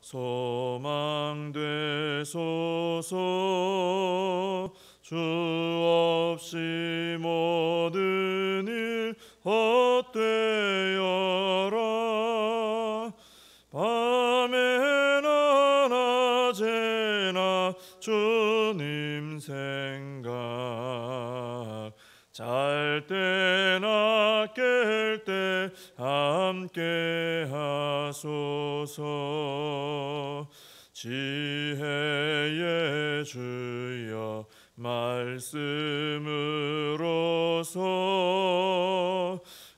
소망되소서. 주 없이 모든 일 헛되어라. 밤에나 낮에나 주님 생각, 잘 때나 깰 때 함께 하소서. 지혜의 주여 말씀으로서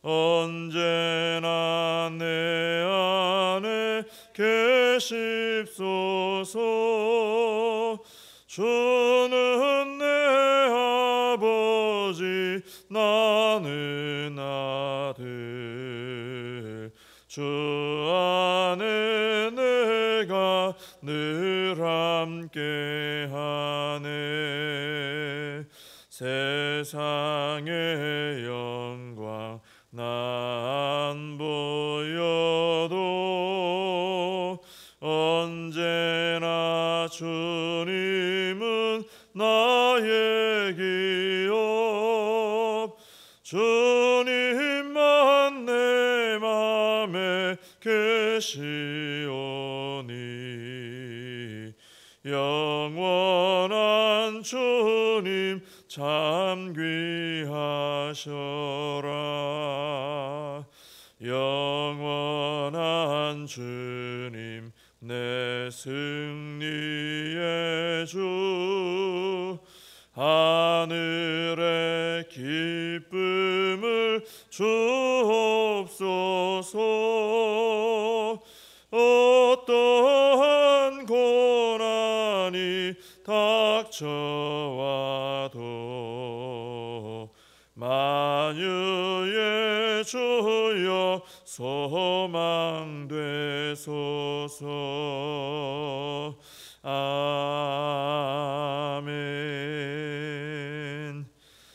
언제나 내 안에 계십소서. 주는 내 아버지, 나는 아들. 주 안에 내가 늘 함께하네. 세상의 영광 난 보여도 언제나 주님은 나의 기업. 주님만 내 맘에 계시오니 영원한 주님 참 귀하셔라. 영원한 주님 내 승리의 주, 하늘의 기쁨을 주옵소서. 어떠한 고난이 닥쳐와도 만유의 주여 소망되소서. 아멘.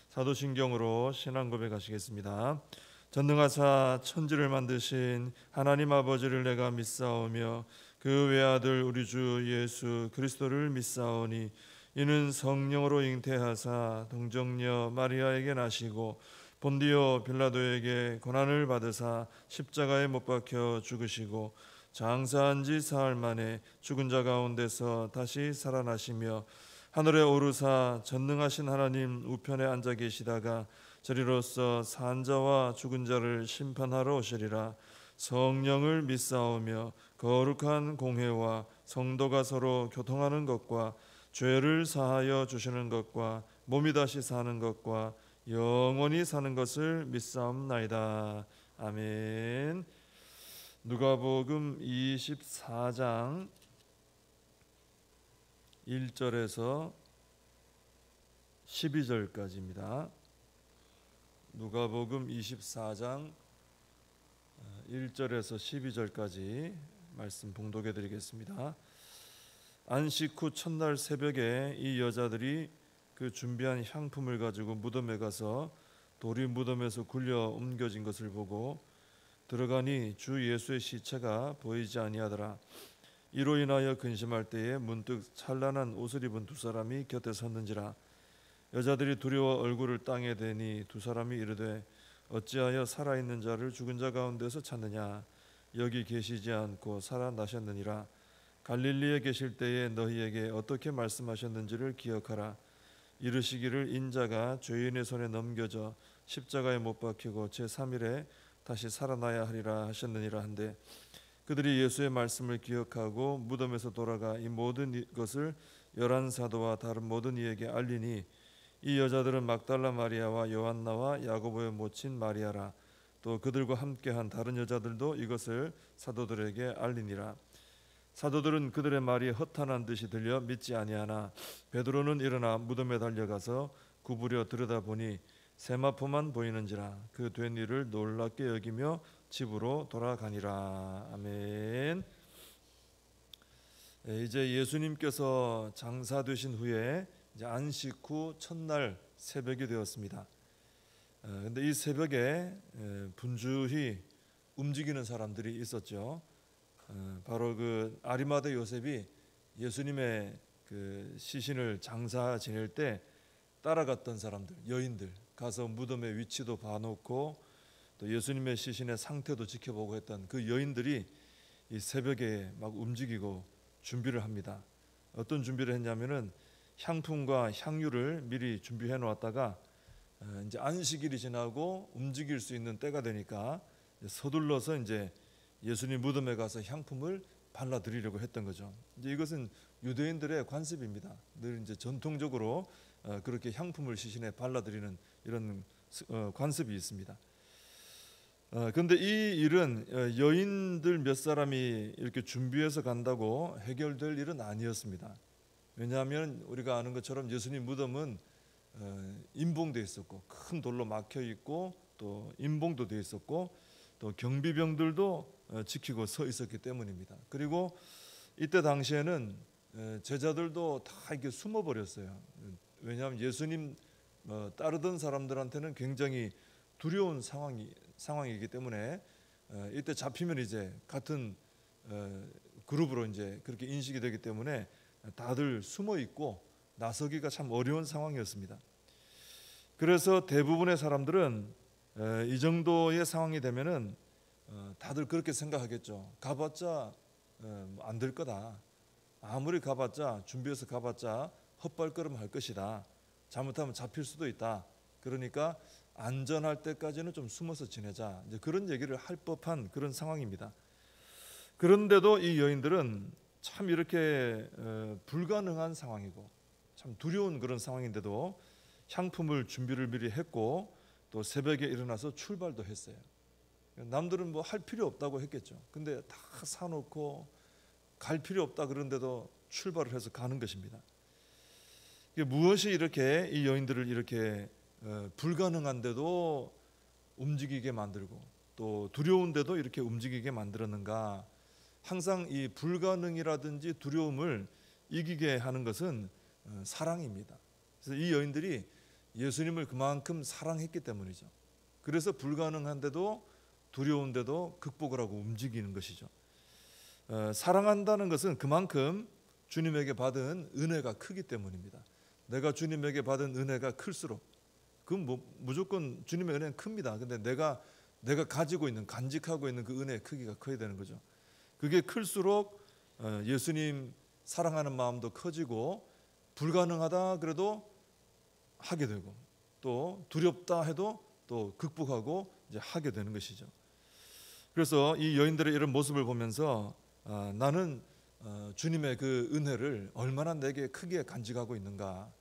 사도신경으로 신앙 고백하시겠습니다. 전능하사 천지를 만드신 하나님 아버지를 내가 믿사오며 그 외아들 우리 주 예수 그리스도를 믿사오니 이는 성령으로 잉태하사 동정녀 마리아에게 나시고 본디오 빌라도에게 고난을 받으사 십자가에 못 박혀 죽으시고 장사한 지 사흘 만에 죽은 자 가운데서 다시 살아나시며 하늘에 오르사 전능하신 하나님 우편에 앉아 계시다가 저리로서 산 자와 죽은 자를 심판하러 오시리라. 성령을 믿사오며 거룩한 공회와 성도가 서로 교통하는 것과 죄를 사하여 주시는 것과 몸이 다시 사는 것과 영원히 사는 것을 믿사옵나이다. 아멘. 누가복음 24장 1절에서 12절까지입니다. 누가복음 24장 1절에서 12절까지 말씀 봉독해 드리겠습니다. 안식 후 첫날 새벽에 이 여자들이 그 준비한 향품을 가지고 무덤에 가서 돌이 무덤에서 굴려 옮겨진 것을 보고 들어가니 주 예수의 시체가 보이지 아니하더라. 이로 인하여 근심할 때에 문득 찬란한 옷을 입은 두 사람이 곁에 섰는지라. 여자들이 두려워 얼굴을 땅에 대니 두 사람이 이르되 어찌하여 살아있는 자를 죽은 자 가운데서 찾느냐. 여기 계시지 않고 살아나셨느니라. 갈릴리에 계실 때에 너희에게 어떻게 말씀하셨는지를 기억하라. 이르시기를 인자가 죄인의 손에 넘겨져 십자가에 못 박히고 제3일에 다시 살아나야 하리라 하셨느니라 한데, 그들이 예수의 말씀을 기억하고 무덤에서 돌아가 이 모든 것을 11사도와 다른 모든 이에게 알리니, 이 여자들은 막달라 마리아와 요한나와 야고보의 모친 마리아라. 또 그들과 함께한 다른 여자들도 이것을 사도들에게 알리니라. 사도들은 그들의 말이 허탄한 듯이 들려 믿지 아니하나 베드로는 일어나 무덤에 달려가서 구부려 들여다보니 세마포만 보이는지라. 그 된 일을 놀랍게 여기며 집으로 돌아가니라. 아멘. 이제 예수님께서 장사되신 후에 이제 안식 후 첫날 새벽이 되었습니다. 그런데 이 새벽에 분주히 움직이는 사람들이 있었죠. 바로 그 아리마대 요셉이 예수님의 그 시신을 장사 지낼 때 따라갔던 사람들, 여인들 가서 무덤의 위치도 봐놓고 또 예수님의 시신의 상태도 지켜보고 했던 그 여인들이 이 새벽에 막 움직이고 준비를 합니다. 어떤 준비를 했냐면은 향품과 향유를 미리 준비해 놓았다가 이제 안식일이 지나고 움직일 수 있는 때가 되니까 서둘러서 이제 예수님 무덤에 가서 향품을 발라드리려고 했던 거죠. 이제 이것은 유대인들의 관습입니다. 늘 이제 전통적으로 그렇게 향품을 시신에 발라드리는 이런 관습이 있습니다. 그런데 이 일은 여인들 몇 사람이 이렇게 준비해서 간다고 해결될 일은 아니었습니다. 왜냐하면 우리가 아는 것처럼 예수님 무덤은 임봉돼 있었고 큰 돌로 막혀 있고 또 임봉도 돼 있었고 또 경비병들도 지키고 서 있었기 때문입니다. 그리고 이때 당시에는 제자들도 다 이렇게 숨어 버렸어요. 왜냐하면 예수님 따르던 사람들한테는 굉장히 두려운 상황이기 때문에 이때 잡히면 이제 같은 그룹으로 이제 그렇게 인식이 되기 때문에 다들 숨어 있고 나서기가 참 어려운 상황이었습니다. 그래서 대부분의 사람들은 이 정도의 상황이 되면은 다들 그렇게 생각하겠죠. 가봤자 안 될 거다. 아무리 가봤자 준비해서 가봤자 헛발걸음 할 것이다. 잘못하면 잡힐 수도 있다. 그러니까 안전할 때까지는 좀 숨어서 지내자. 이제 그런 얘기를 할 법한 그런 상황입니다. 그런데도 이 여인들은 참 이렇게 불가능한 상황이고 참 두려운 그런 상황인데도 향품을 준비를 미리 했고 또 새벽에 일어나서 출발도 했어요. 남들은 뭐 할 필요 없다고 했겠죠. 근데 다 사놓고 갈 필요 없다 그런데도 출발을 해서 가는 것입니다. 무엇이 이렇게 이 여인들을 이렇게 불가능한데도 움직이게 만들고 또 두려운데도 이렇게 움직이게 만들었는가? 항상 이 불가능이라든지 두려움을 이기게 하는 것은 사랑입니다. 그래서 이 여인들이 예수님을 그만큼 사랑했기 때문이죠. 그래서 불가능한데도 두려운데도 극복을 하고 움직이는 것이죠. 사랑한다는 것은 그만큼 주님에게 받은 은혜가 크기 때문입니다. 내가 주님에게 받은 은혜가 클수록 그건 뭐 무조건 주님의 은혜는 큽니다. 근데 내가 가지고 있는 간직하고 있는 그 은혜의 크기가 커야 되는 거죠. 그게 클수록 예수님 사랑하는 마음도 커지고 불가능하다 그래도 하게 되고 또 두렵다 해도 또 극복하고 이제 하게 되는 것이죠. 그래서 이 여인들의 이런 모습을 보면서 나는 주님의 그 은혜를 얼마나 내게 크게 간직하고 있는가.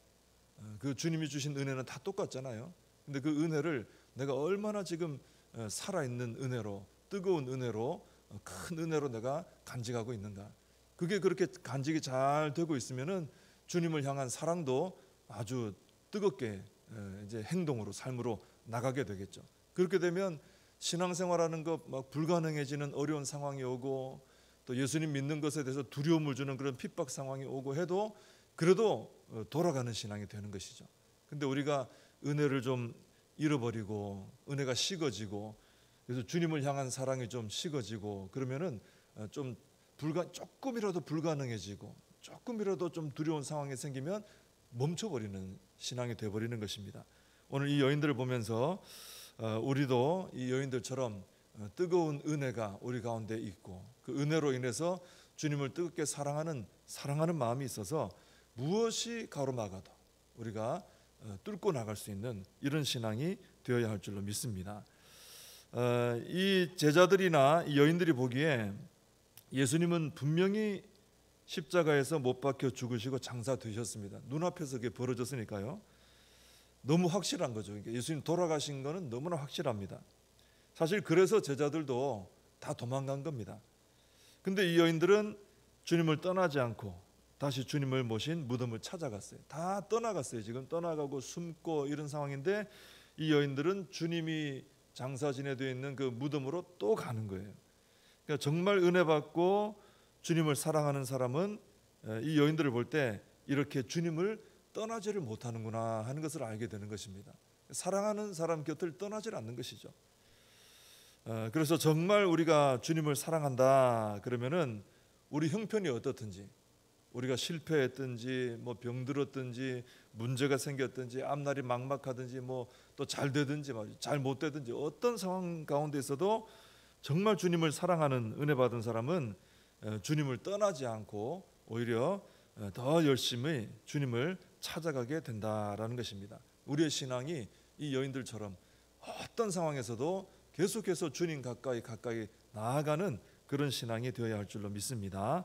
그 주님이 주신 은혜는 다 똑같잖아요. 근데 그 은혜를 내가 얼마나 지금 살아있는 은혜로 뜨거운 은혜로 큰 은혜로 내가 간직하고 있는가. 그게 그렇게 간직이 잘 되고 있으면은 주님을 향한 사랑도 아주 뜨겁게 이제 행동으로 삶으로 나가게 되겠죠. 그렇게 되면 신앙생활하는 것 막 불가능해지는 어려운 상황이 오고 또 예수님 믿는 것에 대해서 두려움을 주는 그런 핍박 상황이 오고 해도 그래도 돌아가는 신앙이 되는 것이죠. 근데 우리가 은혜를 좀 잃어버리고 은혜가 식어지고 그래서 주님을 향한 사랑이 좀 식어지고 그러면은 좀 조금이라도 불가능해지고 조금이라도 좀 두려운 상황이 생기면 멈춰버리는 신앙이 되어버리는 것입니다. 오늘 이 여인들을 보면서 우리도 이 여인들처럼 뜨거운 은혜가 우리 가운데 있고 그 은혜로 인해서 주님을 뜨겁게 사랑하는 마음이 있어서 무엇이 가로막아도 우리가 뚫고 나갈 수 있는 이런 신앙이 되어야 할 줄로 믿습니다. 이 제자들이나 이 여인들이 보기에 예수님은 분명히 십자가에서 못 박혀 죽으시고 장사되셨습니다. 눈앞에서 그게 벌어졌으니까요. 너무 확실한 거죠. 예수님 돌아가신 거는 너무나 확실합니다. 사실 그래서 제자들도 다 도망간 겁니다. 근데 이 여인들은 주님을 떠나지 않고 다시 주님을 모신 무덤을 찾아갔어요. 다 떠나갔어요. 지금 떠나가고 숨고 이런 상황인데 이 여인들은 주님이 장사 지내되어 있는 그 무덤으로 또 가는 거예요. 그러니까 정말 은혜 받고 주님을 사랑하는 사람은 이 여인들을 볼 때 이렇게 주님을 떠나지를 못하는구나 하는 것을 알게 되는 것입니다. 사랑하는 사람 곁을 떠나질 않는 것이죠. 그래서 정말 우리가 주님을 사랑한다 그러면은 우리 형편이 어떻든지, 우리가 실패했든지 뭐 병들었든지 문제가 생겼든지 앞날이 막막하든지 뭐 또 잘 되든지 잘 못 되든지 어떤 상황 가운데 있어도 정말 주님을 사랑하는 은혜 받은 사람은 주님을 떠나지 않고 오히려 더 열심히 주님을 찾아가게 된다라는 것입니다. 우리의 신앙이 이 여인들처럼 어떤 상황에서도 계속해서 주님 가까이 나아가는 그런 신앙이 되어야 할 줄로 믿습니다.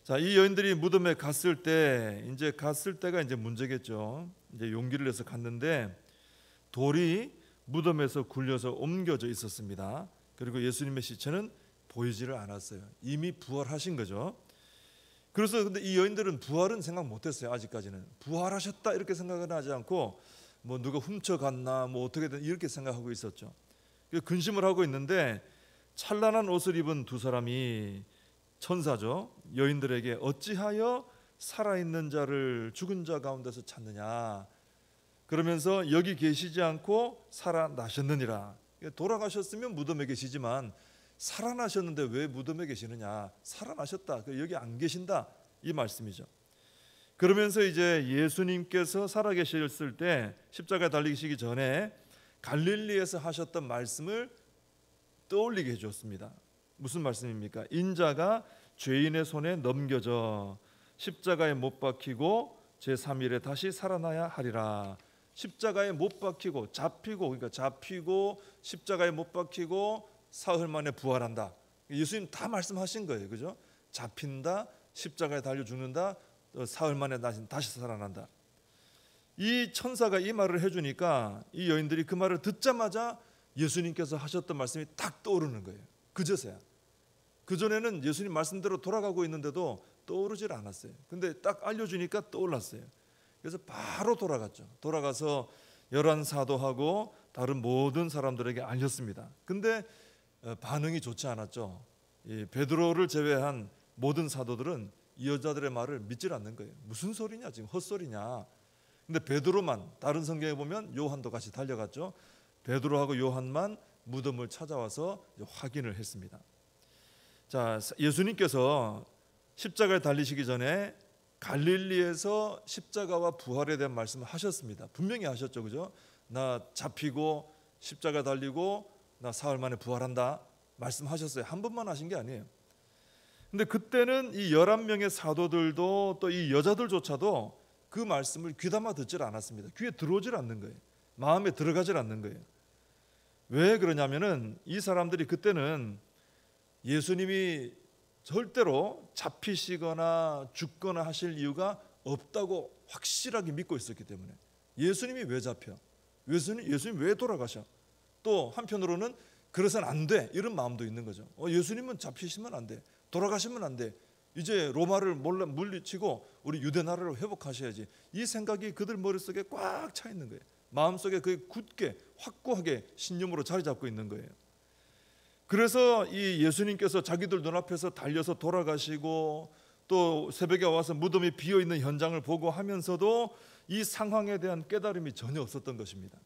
자, 이 여인들이 무덤에 갔을 때가 이제 문제겠죠. 이제 용기를 내서 갔는데 돌이 무덤에서 굴려서 옮겨져 있었습니다. 그리고 예수님의 시체는 보이지를 않았어요. 이미 부활하신 거죠. 그래서 근데 이 여인들은 부활은 생각 못했어요. 아직까지는 부활하셨다 이렇게 생각은 하지 않고 뭐 누가 훔쳐갔나 뭐 어떻게든 이렇게 생각하고 있었죠. 근심을 하고 있는데 찬란한 옷을 입은 두 사람이 천사죠. 여인들에게 어찌하여 살아있는 자를 죽은 자 가운데서 찾느냐, 그러면서 여기 계시지 않고 살아나셨느니라. 돌아가셨으면 무덤에 계시지만 살아나셨는데 왜 무덤에 계시느냐, 살아나셨다, 여기 안 계신다, 이 말씀이죠. 그러면서 이제 예수님께서 살아계셨을 때 십자가에 달리시기 전에 갈릴리에서 하셨던 말씀을 떠올리게 해줬습니다. 무슨 말씀입니까? 인자가 죄인의 손에 넘겨져 십자가에 못 박히고 제3일에 다시 살아나야 하리라. 십자가에 못 박히고 잡히고 십자가에 못 박히고 사흘 만에 부활한다. 예수님 다 말씀하신 거예요, 그죠? 잡힌다, 십자가에 달려 죽는다, 사흘 만에 다시 살아난다. 이 천사가 이 말을 해주니까 이 여인들이 그 말을 듣자마자 예수님께서 하셨던 말씀이 딱 떠오르는 거예요. 그저서야. 그전에는 예수님 말씀대로 돌아가고 있는데도 떠오르질 않았어요. 근데 딱 알려주니까 떠올랐어요. 그래서 바로 돌아갔죠. 돌아가서 열한 사도하고 다른 모든 사람들에게 알렸습니다. 근데 반응이 좋지 않았죠. 이 베드로를 제외한 모든 사도들은 이 여자들의 말을 믿질 않는 거예요. 무슨 소리냐, 지금 헛소리냐. 근데 베드로만, 다른 성경에 보면 요한도 같이 달려갔죠. 베드로하고 요한만 무덤을 찾아와서 확인을 했습니다. 자, 예수님께서 십자가에 달리시기 전에 갈릴리에서 십자가와 부활에 대한 말씀을 하셨습니다. 분명히 하셨죠, 그죠? 나 잡히고 십자가 달리고 나 사흘 만에 부활한다 말씀하셨어요. 한 번만 하신 게 아니에요. 근데 그때는 이 11명의 사도들도 또 이 여자들조차도 그 말씀을 귀담아 듣질 않았습니다. 귀에 들어오질 않는 거예요. 마음에 들어가질 않는 거예요. 왜 그러냐면은 이 사람들이 그때는 예수님이 절대로 잡히시거나 죽거나 하실 이유가 없다고 확실하게 믿고 있었기 때문에. 예수님이 왜 잡혀? 예수님 왜 돌아가셔? 또 한편으로는 그래서는 안 돼, 이런 마음도 있는 거죠. 예수님은 잡히시면 안 돼, 돌아가시면 안 돼, 이제 로마를 물리치고 우리 유대 나라를 회복하셔야지. 이 생각이 그들 머릿속에 꽉 차 있는 거예요. 마음속에 그게 굳게 확고하게 신념으로 자리 잡고 있는 거예요. 그래서 이 예수님께서 자기들 눈앞에서 달려서 돌아가시고 또 새벽에 와서 무덤이 비어있는 현장을 보고 하면서도 이 상황에 대한 깨달음이 전혀 없었던 것입니다.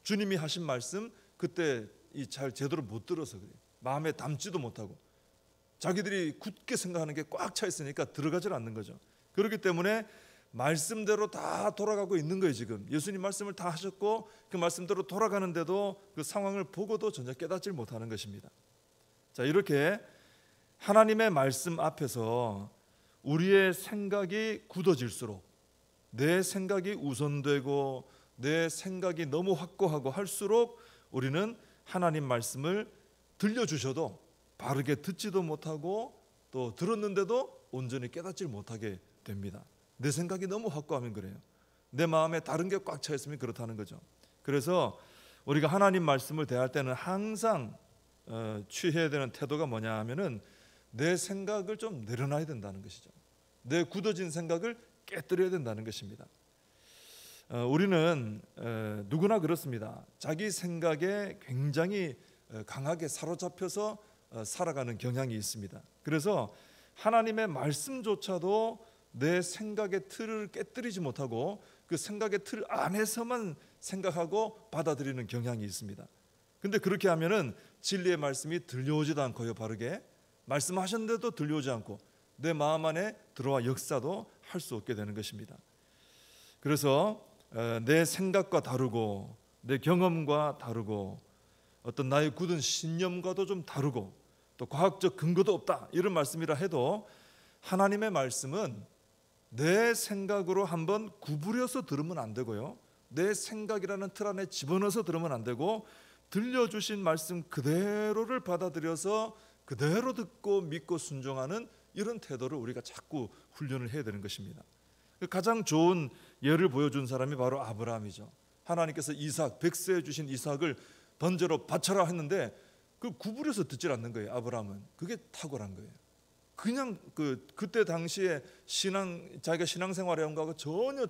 주님이 하신 말씀 그때 잘 제대로 못 들어서 그래요. 마음에 담지도 못하고 자기들이 굳게 생각하는 게 꽉 차 있으니까 들어가질 않는 거죠. 그렇기 때문에 말씀대로 다 돌아가고 있는 거예요. 지금 예수님 말씀을 다 하셨고 그 말씀대로 돌아가는데도 그 상황을 보고도 전혀 깨닫질 못하는 것입니다. 자, 이렇게 하나님의 말씀 앞에서 우리의 생각이 굳어질수록, 내 생각이 우선되고 내 생각이 너무 확고하고 할수록 우리는 하나님 말씀을 들려주셔도 바르게 듣지도 못하고 또 들었는데도 온전히 깨닫질 못하게 됩니다. 내 생각이 너무 확고하면 그래요. 내 마음에 다른 게 꽉 차 있으면 그렇다는 거죠. 그래서 우리가 하나님 말씀을 대할 때는 항상 취해야 되는 태도가 뭐냐 하면은 내 생각을 좀 내려놔야 된다는 것이죠. 내 굳어진 생각을 깨뜨려야 된다는 것입니다. 우리는 누구나 그렇습니다. 자기 생각에 굉장히 강하게 사로잡혀서 살아가는 경향이 있습니다. 그래서 하나님의 말씀조차도 내 생각의 틀을 깨뜨리지 못하고 그 생각의 틀 안에서만 생각하고 받아들이는 경향이 있습니다. 근데 그렇게 하면은 진리의 말씀이 들려오지도 않고요. 바르게 말씀하셨는데도 들려오지 않고 내 마음 안에 들어와 역사도 할 수 없게 되는 것입니다. 그래서 내 생각과 다르고 내 경험과 다르고 어떤 나의 굳은 신념과도 좀 다르고 또 과학적 근거도 없다 이런 말씀이라 해도 하나님의 말씀은 내 생각으로 한번 구부려서 들으면 안 되고요. 내 생각이라는 틀 안에 집어넣어서 들으면 안 되고 들려주신 말씀 그대로를 받아들여서 그대로 듣고 믿고 순종하는 이런 태도를 우리가 자꾸 훈련을 해야 되는 것입니다. 가장 좋은 예를 보여준 사람이 바로 아브라함이죠. 하나님께서 이삭, 백세해 주신 이삭을 번제로 바쳐라 했는데 그 구부려서 듣질 않는 거예요. 아브라함은 그게 탁월한 거예요. 그냥 그때 당시에 자기가 신앙생활에 온 거하고 전혀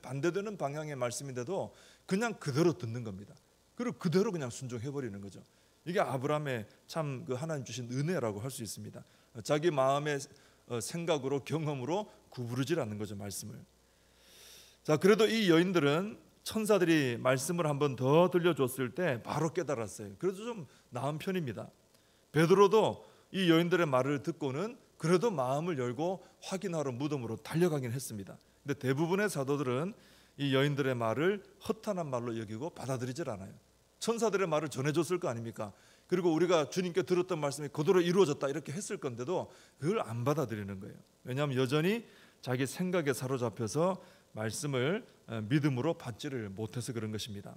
반대되는 방향의 말씀인데도 그냥 그대로 듣는 겁니다. 그리고 그대로 그냥 순종해 버리는 거죠. 이게 아브라함의 참 하나님 주신 은혜라고 할 수 있습니다. 자기 마음의 생각으로 경험으로 구부르질 않는 거죠, 말씀을. 자, 그래도 이 여인들은 천사들이 말씀을 한번 더 들려줬을 때 바로 깨달았어요. 그래도 좀 나은 편입니다. 베드로도 이 여인들의 말을 듣고는 그래도 마음을 열고 확인하러 무덤으로 달려가긴 했습니다. 근데 대부분의 사도들은 이 여인들의 말을 허탄한 말로 여기고 받아들이질 않아요. 천사들의 말을 전해줬을 거 아닙니까? 그리고 우리가 주님께 들었던 말씀이 그대로 이루어졌다 이렇게 했을 건데도 그걸 안 받아들이는 거예요. 왜냐하면 여전히 자기 생각에 사로잡혀서 말씀을 믿음으로 받지를 못해서 그런 것입니다.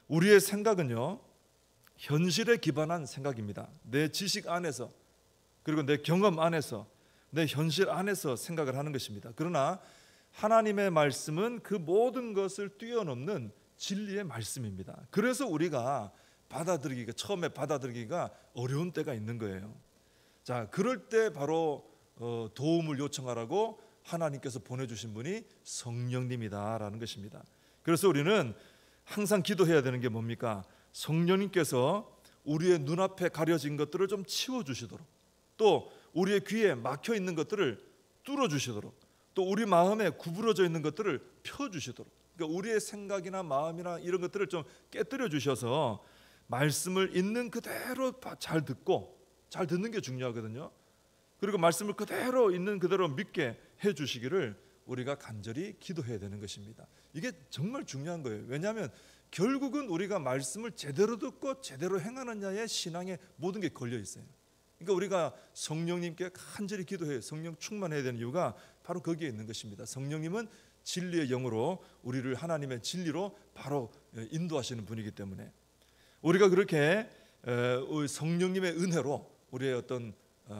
우리의 생각은요, 현실에 기반한 생각입니다. 내 지식 안에서 그리고 내 경험 안에서 내 현실 안에서 생각을 하는 것입니다. 그러나 하나님의 말씀은 그 모든 것을 뛰어넘는 진리의 말씀입니다. 그래서 우리가 처음에 받아들이기가 어려운 때가 있는 거예요. 자, 그럴 때 바로 도움을 요청하라고 하나님께서 보내주신 분이 성령님이다라는 것입니다. 그래서 우리는 항상 기도해야 되는 게 뭡니까? 성령님께서 우리의 눈앞에 가려진 것들을 좀 치워주시도록, 또 우리의 귀에 막혀 있는 것들을 뚫어주시도록, 또 우리 마음에 구부러져 있는 것들을 펴주시도록, 그러니까 우리의 생각이나 마음이나 이런 것들을 좀 깨뜨려 주셔서 말씀을 있는 그대로 잘 듣는 게 중요하거든요. 그리고 말씀을 그대로 있는 그대로 믿게 해주시기를 우리가 간절히 기도해야 되는 것입니다. 이게 정말 중요한 거예요. 왜냐하면 결국은 우리가 말씀을 제대로 듣고 제대로 행하느냐에 신앙의 모든 게 걸려 있어요. 그러니까 우리가 성령님께 간절히 기도해요. 성령 충만해야 되는 이유가 바로 거기에 있는 것입니다. 성령님은 진리의 영으로 우리를 하나님의 진리로 바로 인도하시는 분이기 때문에 우리가 그렇게 성령님의 은혜로 우리의 어떤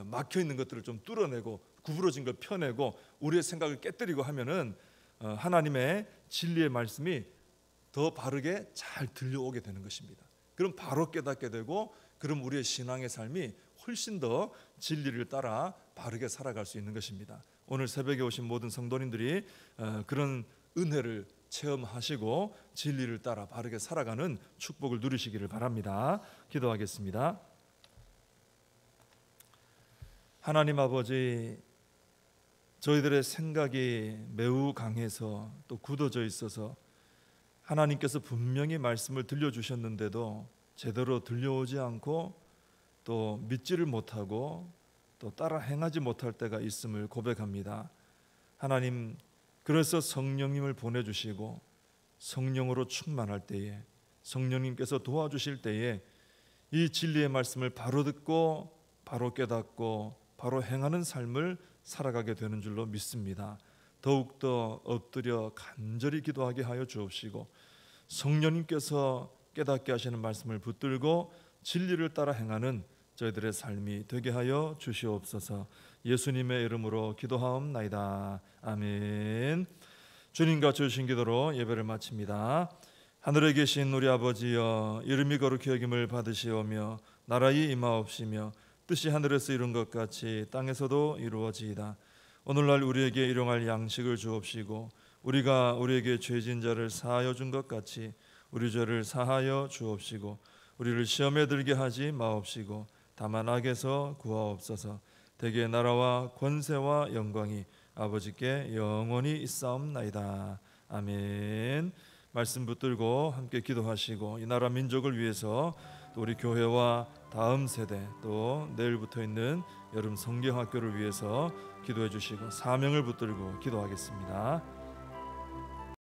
막혀 있는 것들을 좀 뚫어내고 구부러진 걸 펴내고 우리의 생각을 깨뜨리고 하면은 하나님의 진리의 말씀이 더 바르게 잘 들려오게 되는 것입니다. 그럼 바로 깨닫게 되고 그럼 우리의 신앙의 삶이 훨씬 더 진리를 따라 바르게 살아갈 수 있는 것입니다. 오늘 새벽에 오신 모든 성도님들이 그런 은혜를 체험하시고 진리를 따라 바르게 살아가는 축복을 누리시기를 바랍니다. 기도하겠습니다. 하나님 아버지, 저희들의 생각이 매우 강해서 또 굳어져 있어서 하나님께서 분명히 말씀을 들려주셨는데도 제대로 들려오지 않고 또 믿지를 못하고 또 따라 행하지 못할 때가 있음을 고백합니다. 하나님, 그래서 성령님을 보내주시고 성령으로 충만할 때에 성령님께서 도와주실 때에 이 진리의 말씀을 바로 듣고 바로 깨닫고 바로 행하는 삶을 살아가게 되는 줄로 믿습니다. 더욱더 엎드려 간절히 기도하게 하여 주옵시고 성령님께서 깨닫게 하시는 말씀을 붙들고 진리를 따라 행하는 저희들의 삶이 되게 하여 주시옵소서. 예수님의 이름으로 기도하옵나이다. 아멘. 주님과 주신 기도로 예배를 마칩니다. 하늘에 계신 우리 아버지여, 이름이 거룩히 여김을 받으시오며 나라의 임하옵시며 뜻이 하늘에서 이룬 것 같이 땅에서도 이루어지이다. 오늘날 우리에게 일용할 양식을 주옵시고 우리가 우리에게 죄진 자를 사하여 준 것 같이 우리 죄를 사하여 주옵시고 우리를 시험에 들게 하지 마옵시고 다만 악에서 구하옵소서. 대개 나라와 권세와 영광이 아버지께 영원히 있사옵나이다. 아멘. 말씀 붙들고 함께 기도하시고 이 나라 민족을 위해서 또 우리 교회와 다음 세대 또 내일부터 있는 여름 성경학교를 위해서 기도해 주시고 사명을 붙들고 기도하겠습니다.